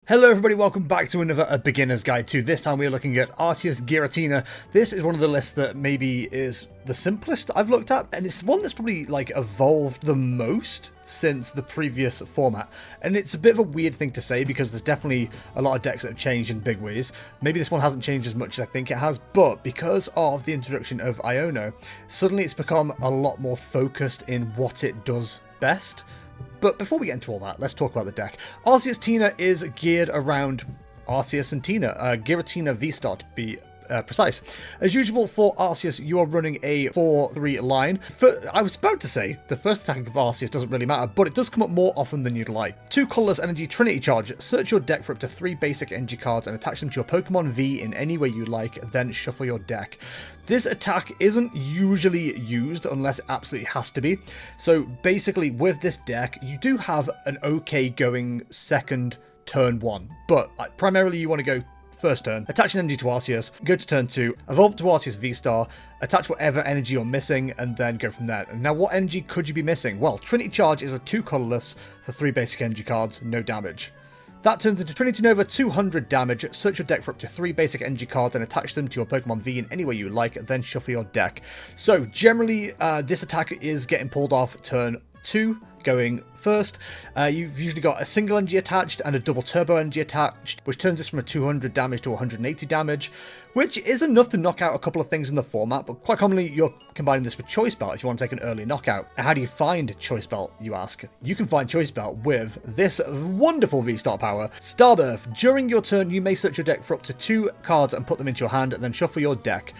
Hello everybody, welcome back to another beginner's guide to. This time we are looking at Arceus Giratina. This is one of the lists that maybe is the simplest I've looked at, and it's one that's probably like evolved the most since the previous format. And it's a bit of a weird thing to say because there's definitely a lot of decks that have changed in big ways. Maybe this one hasn't changed as much as I think it has, but because of the introduction of Iono, suddenly it's become a lot more focused in what it does best. But before we get into all that, let's talk about the deck. Arceus Tina is geared around Arceus and Tina, Giratina VSTAR to be precise. As usual for Arceus, you are running a 4-3 line. I was about to say, the first attack of Arceus doesn't really matter, but it does come up more often than you'd like. 2 colorless energy Trinity Charge. Search your deck for up to 3 basic energy cards and attach them to your Pokemon V in any way you like, then shuffle your deck. This attack isn't usually used unless it absolutely has to be. So basically with this deck, you do have an okay going second turn 1, but primarily you want to go first turn, attach an energy to Arceus, go to turn 2, evolve to Arceus VSTAR, attach whatever energy you're missing, and then go from there. Now, what energy could you be missing? Well, Trinity Charge is a 2 colorless for 3 basic energy cards, no damage. That turns into Trinity Nova, 200 damage. Search your deck for up to 3 basic energy cards and attach them to your Pokemon V in any way you like, then shuffle your deck. So, generally, this attack is getting pulled off turn 2, going first. You've usually got a single energy attached and a double turbo energy attached, which turns this from a 200 damage to 180 damage, which is enough to knock out a couple of things in the format, but quite commonly you're combining this with Choice Belt if you want to take an early knockout. And how do you find Choice Belt, you ask? You can find Choice Belt with this wonderful V-Star power, Starbirth. During your turn, you may search your deck for up to 2 cards and put them into your hand, and then shuffle your deck.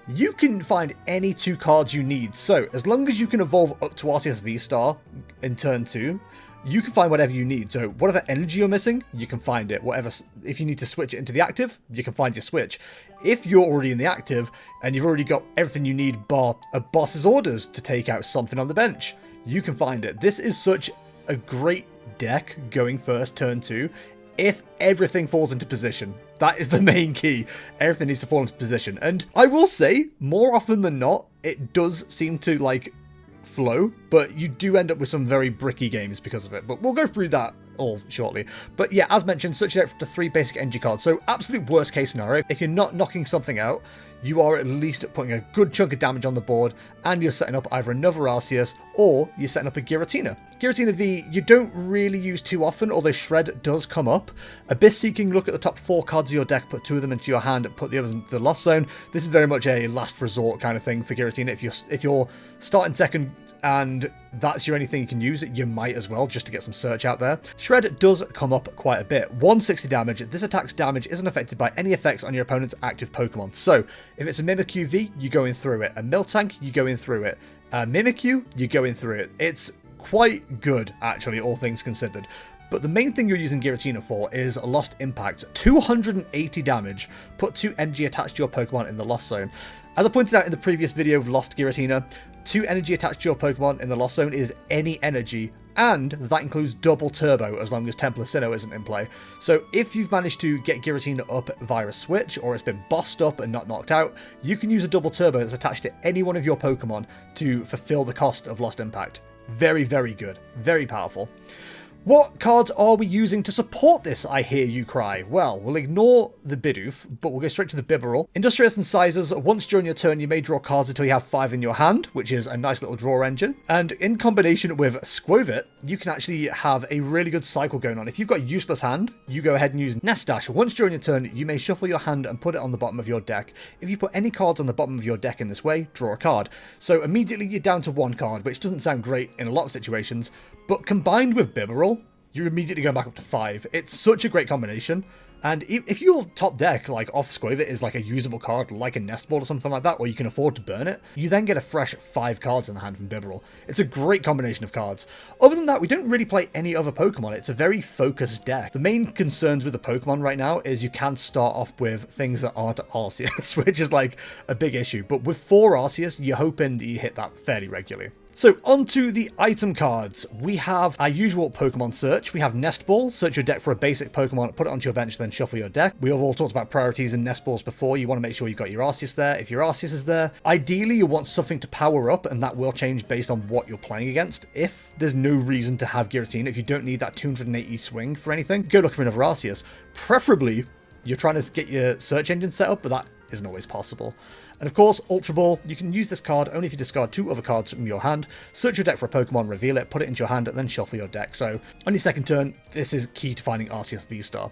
You can find any 2 cards you need, so as long as you can evolve up to Arceus VSTAR in turn 2, you can find whatever you need. So whatever energy you're missing, you can find it. Whatever, if you need to switch it into the active, you can find your switch. If you're already in the active and you've already got everything you need bar a boss's orders to take out something on the bench, you can find it. This is such a great deck going first turn 2. If everything falls into position. That is the main key. Everything needs to fall into position. And I will say, more often than not, it does seem to, like, flow, but you do end up with some very bricky games because of it. But we'll go through that all shortly. But yeah, as mentioned, search it out for 3 basic energy cards. So absolute worst case scenario, if you're not knocking something out, you are at least putting a good chunk of damage on the board, and you're setting up either another Arceus, or you're setting up a Giratina. Giratina V, you don't really use too often, although Shred does come up. Abyss Seeking, look at the top 4 cards of your deck, put 2 of them into your hand, and put the others into the Lost Zone. This is very much a last resort kind of thing for Giratina. If you're starting second and that's your only thing you can use, you might as well, just to get some search out there. Shred does come up quite a bit. 160 damage. This attack's damage isn't affected by any effects on your opponent's active Pokemon. So, if it's a Mimikyu V, you go in through it. A Miltank, you go in through it. A Mimikyu, you go in through it. It's quite good, actually, all things considered. But the main thing you're using Giratina for is Lost Impact. 280 damage. Put 2 energy attached to your Pokemon in the Lost Zone. As I pointed out in the previous video of Lost Giratina, 2 energy attached to your Pokemon in the Lost Zone is any energy, and that includes double turbo as long as Temple of Sinnoh isn't in play. So if you've managed to get Giratina up via a switch, or it's been bossed up and not knocked out, you can use a double turbo that's attached to any one of your Pokemon to fulfill the cost of Lost Impact. Very, very good. Very powerful. What cards are we using to support this, I hear you cry? Well, we'll ignore the Bidoof, but we'll go straight to the Bibarel. Industrious Incisors, once during your turn you may draw cards until you have 5 in your hand, which is a nice little draw engine. And in combination with Skwovet, you can actually have a really good cycle going on. If you've got a useless hand, you go ahead and use Nest Dash. Once during your turn, you may shuffle your hand and put it on the bottom of your deck. If you put any cards on the bottom of your deck in this way, draw a card. So immediately you're down to 1 card, which doesn't sound great in a lot of situations, but combined with Bibarel, you're immediately going back up to 5. It's such a great combination. And if your top deck, like off Skwovet, is like a usable card, like a Nest Ball or something like that, or you can afford to burn it, you then get a fresh 5 cards in the hand from Bibarel. It's a great combination of cards. Other than that, we don't really play any other Pokemon. It's a very focused deck. The main concerns with the Pokemon right now is you can start off with things that aren't Arceus, which is like a big issue. But with 4 Arceus, you're hoping that you hit that fairly regularly. So onto the item cards. We have our usual Pokemon search. We have Nest Ball, search your deck for a basic Pokemon, put it onto your bench, then shuffle your deck. We have all talked about priorities in Nest Balls before. You want to make sure you've got your Arceus there. If your Arceus is there, ideally you want something to power up, and that will change based on what you're playing against. If there's no reason to have Giratina, if you don't need that 280 swing for anything, go look for another Arceus. Preferably, you're trying to get your search engine set up, but that isn't always possible. And of course, Ultra Ball, you can use this card only if you discard 2 other cards from your hand, search your deck for a Pokemon, reveal it, put it into your hand, and then shuffle your deck. So on your second turn, this is key to finding Arceus V-Star.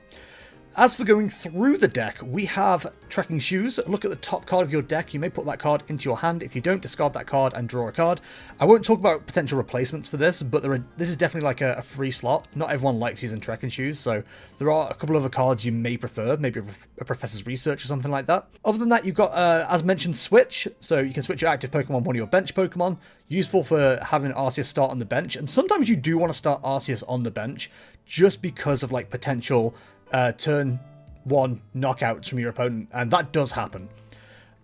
As for going through the deck, we have Trekking Shoes. Look at the top card of your deck. You may put that card into your hand. If you don't, discard that card and draw a card. I won't talk about potential replacements for this, but this is definitely like a free slot. Not everyone likes using Trekking Shoes, so there are a couple of other cards you may prefer, maybe a Professor's Research or something like that. Other than that, you've got, as mentioned, Switch. So you can switch your active Pokemon, one of your bench Pokemon. Useful for having Arceus start on the bench. And sometimes you do want to start Arceus on the bench just because of like potential turn 1 knockouts from your opponent, and that does happen.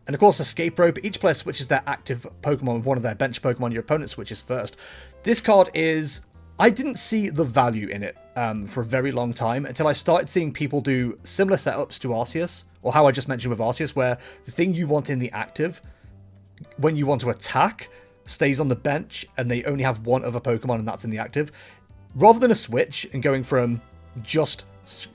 And of course, Escape Rope. Each player switches their active Pokemon with one of their bench Pokemon. Your opponent switches first. This card is... I didn't see the value in it for a very long time until I started seeing people do similar setups to Arceus, or how I just mentioned with Arceus, where the thing you want in the active, when you want to attack, stays on the bench, and they only have one other Pokemon, and that's in the active. Rather than a switch and going from just,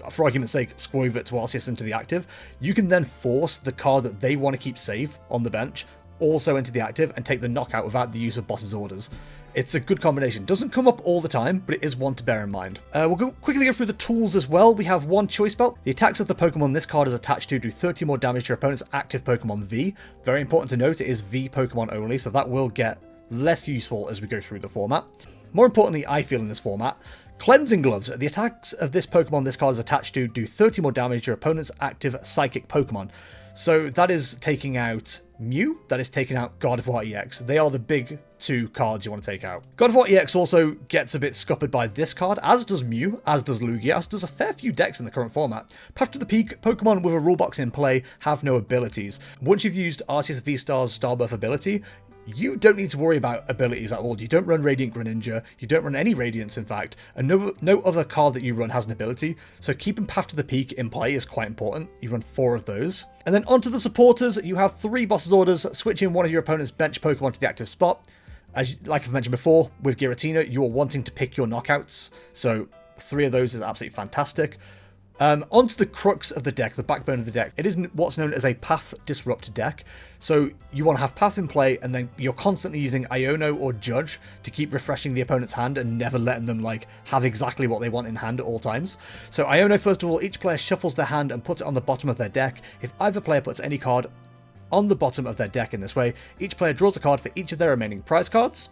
for argument's sake, Skwovet to Arceus into the active, you can then force the card that they want to keep safe on the bench also into the active and take the knockout without the use of boss's orders. It's a good combination. Doesn't come up all the time, but it is one to bear in mind. We'll quickly go through the tools as well. We have one Choice Belt. The attacks of the Pokemon this card is attached to do 30 more damage to your opponent's active Pokemon V. Very important to note, it is V Pokemon only, so that will get less useful as we go through the format. More importantly, I feel in this format, Cleansing Gloves. The attacks of this Pokemon this card is attached to do 30 more damage to your opponent's active Psychic Pokemon. So that is taking out Mew, that is taking out God of War EX. They are the big 2 cards you want to take out. God of War EX also gets a bit scuppered by this card, as does Mew, as does Lugia, as does a fair few decks in the current format. Path to the Peak, Pokemon with a rulebox in play have no abilities. Once you've used Arceus V-Star's Starbirth ability, you don't need to worry about abilities at all. You don't run Radiant Greninja, you don't run any Radiance in fact, and no other card that you run has an ability, so keeping Path to the Peak in play is quite important. You run 4 of those. And then onto the supporters, you have 3 boss's orders, switching one of your opponent's bench Pokemon to the active spot. Like I've mentioned before, with Giratina, you're wanting to pick your knockouts, so 3 of those is absolutely fantastic. Onto the crux of the deck, the backbone of the deck. It is what's known as a Path Disrupt deck. So you want to have Path in play, and then you're constantly using Iono or Judge to keep refreshing the opponent's hand and never letting them like have exactly what they want in hand at all times. So Iono, first of all, each player shuffles their hand and puts it on the bottom of their deck. If either player puts any card on the bottom of their deck in this way, each player draws a card for each of their remaining prize cards.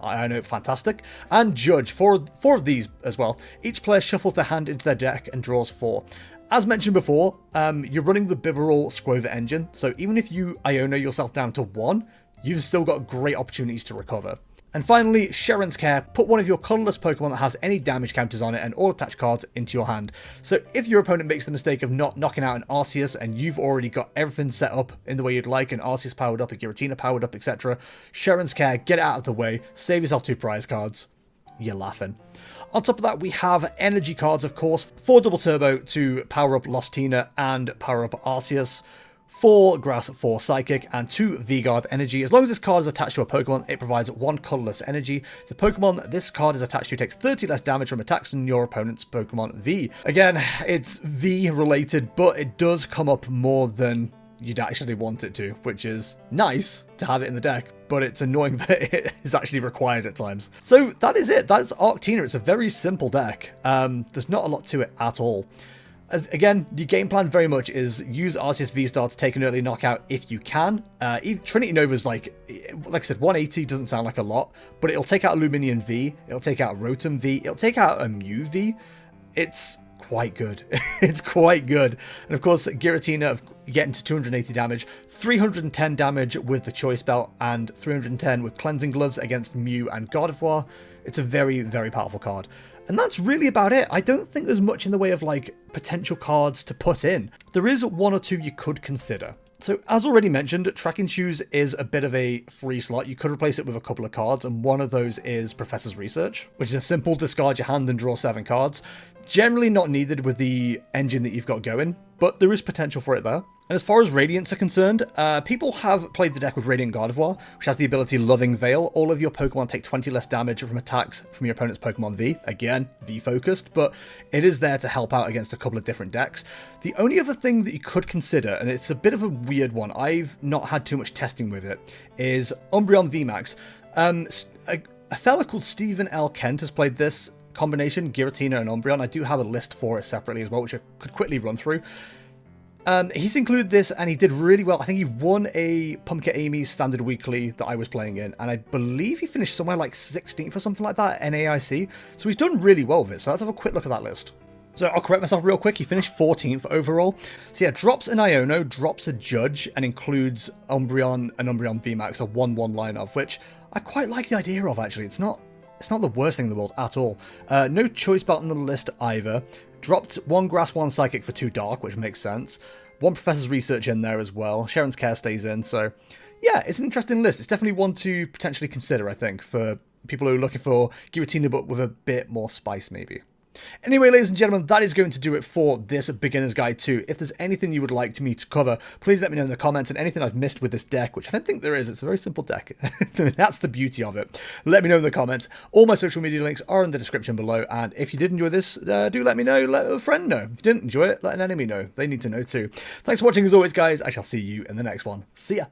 I know, fantastic. And Judge, four of these as well. Each player shuffles their hand into their deck and draws 4. As mentioned before, you're running the Bibarel Skwovet engine, so even if you Iono yourself down to 1, you've still got great opportunities to recover. And finally, Sharon's Care. Put one of your colourless Pokemon that has any damage counters on it and all attached cards into your hand. So if your opponent makes the mistake of not knocking out an Arceus and you've already got everything set up in the way you'd like, an Arceus powered up, a Giratina powered up, etc., Sharon's Care, get it out of the way, save yourself 2 prize cards. You're laughing. On top of that, we have energy cards, of course. 4 Double Turbo to power up Lostina and power up Arceus. 4 Grass, 4 Psychic, and 2 V-Guard Energy. As long as this card is attached to a Pokemon, it provides 1 colourless energy. The Pokemon this card is attached to takes 30 less damage from attacks than your opponent's Pokemon V. Again, it's V related, but it does come up more than you'd actually want it to, which is nice to have it in the deck, but it's annoying that it is actually required at times. So that is it. That's Arctina. It's a very simple deck. There's not a lot to it at all. Again, the game plan very much is use Arceus V-Star to take an early knockout if you can. Trinity Nova's like I said, 180 doesn't sound like a lot, but it'll take out a Luminion V, it'll take out a Rotom V, it'll take out a Mew V. It's quite good. It's quite good. And of course, Giratina getting to 280 damage, 310 damage with the Choice Belt, and 310 with Cleansing Gloves against Mew and God of War. It's a very, very powerful card. And that's really about it. I don't think there's much in the way of like potential cards to put in. There is 1 or 2 you could consider. So as already mentioned, Tracking Shoes is a bit of a free slot. You could replace it with a couple of cards, and one of those is Professor's Research, which is a simple discard your hand and draw 7 cards. Generally not needed with the engine that you've got going, but there is potential for it there. And as far as Radiants are concerned, people have played the deck with Radiant Gardevoir, which has the ability Loving Veil. All of your Pokemon take 20 less damage from attacks from your opponent's Pokemon V. Again, V focused, but it is there to help out against a couple of different decks. The only other thing that you could consider, and it's a bit of a weird one, I've not had too much testing with it, is Umbreon VMAX. A fella called Stephen L. Kent has played this combination, Giratina and Umbreon. I do have a list for it separately as well, which I could quickly run through. He's included this, and he did really well. I think he won a Pumpkin Amy Standard Weekly that I was playing in, and I believe he finished somewhere like 16th or something like that at NAIC. So he's done really well with it, so let's have a quick look at that list. So I'll correct myself real quick, he finished 14th overall. So yeah, drops an Iono, drops a Judge, and includes Umbreon and Umbreon VMAX, a 1-1 line-up, which I quite like the idea of, actually. It's not the worst thing in the world at all. No Choice Belt on the list either. Dropped 1 Grass, 1 Psychic for 2 Dark, which makes sense. 1 Professor's Research in there as well. Sharon's Care stays in, so yeah, it's an interesting list. It's definitely one to potentially consider, I think, for people who are looking for Giratina, but with a bit more spice, maybe. Anyway, ladies and gentlemen, that is going to do it for this beginner's guide 2. If there's anything you would like me to cover, please let me know in the comments, and anything I've missed with this deck, which I don't think there is. It's a very simple deck. That's the beauty of it. Let me know in the comments. All my social media links are in the description below, and if you did enjoy this, do let me know. Let a friend know. If you didn't enjoy it, let an enemy know. They need to know too. Thanks for watching as always, guys. I shall see you in the next one. See ya.